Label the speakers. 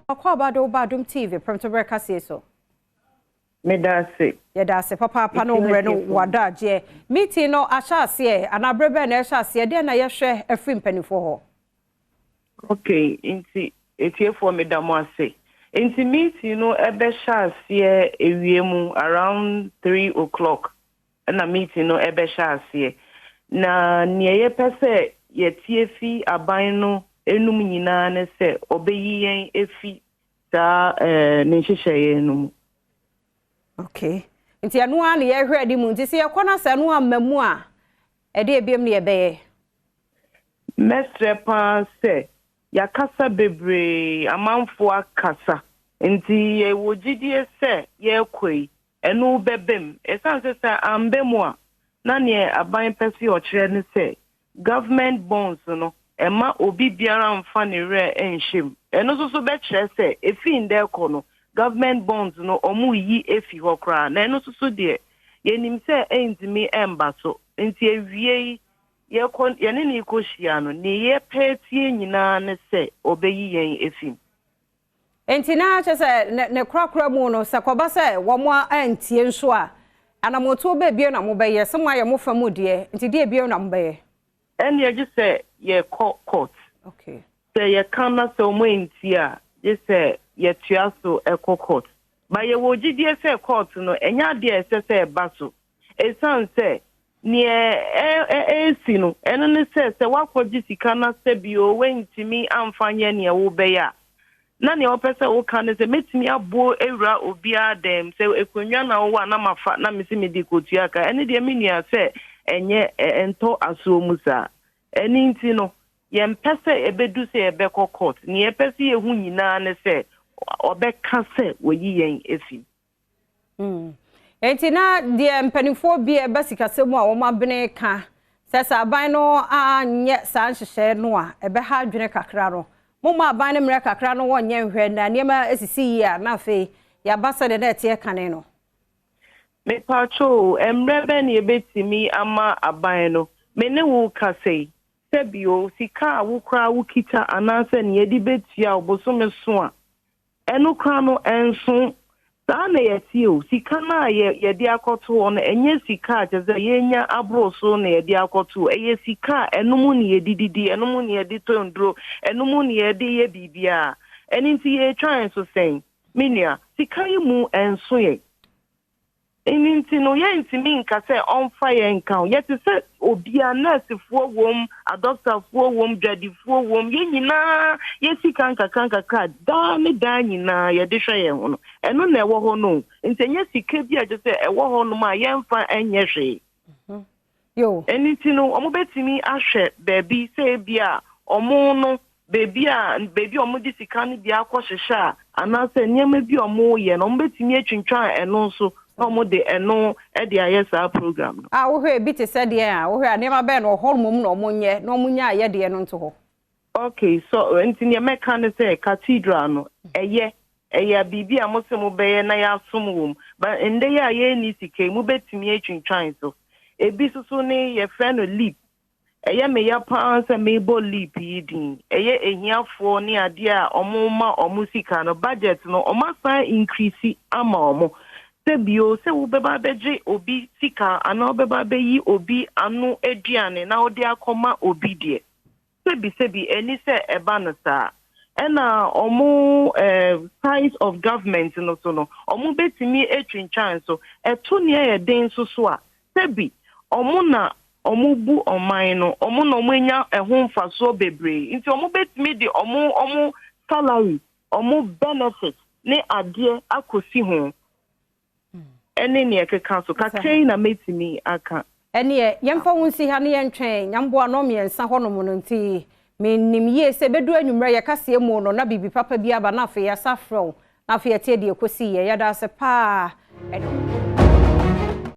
Speaker 1: Akwa bado Adom TV Premtobre Kasee so.
Speaker 2: Medase.
Speaker 1: Yedase papa no breno wada je. Meeting no ahyase anabrebe na ahyase de na yehwe afri mpanifo ho.
Speaker 2: Okay, inti etiefo medamo ase. Inti meeting no ebe hyase ewiemu around 3 o'clock. Na meeting no ebe hyase. Na niye pese yetiefi aban no enum nyina ne se obeyi yen efi ta ne hyehyeye enum.
Speaker 1: Okay. Nti anu a ne yehwe adi mu nti se yekona se anu amamu a ede ebiem ne yebeye.
Speaker 2: Mesrepa se yakasa bebre amanfo akasa. Nti ye wogidie se yekoi enu bebem. Esanse se ambemu a na ne aban pese o kire ne se government bonds no ema obi biara mfa ne re enhyem. Eno so be kire se efi nde ko no government bonds no omu yi efi hokra na eno so de yenim se entimi emba so nti ewie ye kon ye ne ko hia no ne ye petie nyina ne se obeyi yen efi
Speaker 1: Enti na che se ne krakra mu no se koba se wo mo antie nso a anamoto be bie na mo beye se mo aye mo famu de nti de bie na mo beye
Speaker 2: en ye just say ye court.
Speaker 1: Okay.
Speaker 2: Se ye kana se mo enti a je se ye tuaso court. Ba ye wogidie se court no enya de se ba so. Esan se ni esi no eno ne se wakogi sika na se bio wentimi amfanye ne wo be ya. Na ne opese wo kan se metimi abo ewura obi adem se ekonwa na wo na mafa na mesi medikotu aka ene de minia se enye ento asomusa. Eni nti no ye mpese ebedu se ebe court ni epese ye hu nyina ne se obeka se woyi yen efi.
Speaker 1: Enti na de mpanifo bi ebe sikasemu a wo mabene ka sesa aban no anye san hyehye no a ebe ha adwene kakra no moma aban ne mre kakra no wonye nhwe na niema esisi yi a na fe ya basa de na etie kane no
Speaker 2: me pacho emre be ne ebetimi ama aban no me ne wo Kasee sebio sika awukra wukita anase ne yedi betia obosome so a enu kra no enso sa na yetio sika na yedi akoto on enye sika jeze yenya abroso na yedi akoto eye sika enumu ne yedididi enumu ne yedi tondro enumu ne yedi ye bibia eninti ye trying to say minia sika yimu enso ye eninti no ye ntimi nka se on fire nkan ye te se obia nurse fuo wom doctor fuo wom jadi fuo wom ye nyina ye sika nka da me da nyina ye de hwe ye ho no eno na ewo ho no ntenye sika bi a je se ewo ho no ma ye mfa enye hwe
Speaker 1: yo
Speaker 2: eninti no omo betimi ahwe baby se bia omo no baby omo di sika ni bia akwohwehwe ana se nyema bi omo ye no omo betimi atwintwan eno nso omo de eno e de ayesa program no
Speaker 1: wo hwe bi te se de a wo hwe anema be no hormom no omo nye no omo nya aye de no nto ho.
Speaker 2: Okay, so ntini meka ne se cathedral no eye bibi a mosemo beye na ya som wom ba ende ya ye ni sike mu betimi atwintwan so ebi susu ne ye friend leap eye me ya pa se me bo leap yidin eye ehiafo ne ade a omo ma omo sika no budget no omo san increase ama omo sebio se wo beba beje obi sika ana obeba beyi obi anu eduane na odi akoma obi de sebi eni se eba no sa ena omo size of government no so no omo betimi etwinchan so eto ne ye den so a sebi omo na omo bu oman no omo no manya ehun mfaso bebre nti omo betimi de omo salary omo benefit ne ade akosi ho ene ne ekeka so kakrai na metimi aka
Speaker 1: Ene yemfa wonsi ha ne yentwen nyambo ano miensa honom no nti menim ye se bedu anwumre ye Kasee mu no na bibi papa bi aba na afa ya safro na afa ya tie de ekosi ye ya da se pa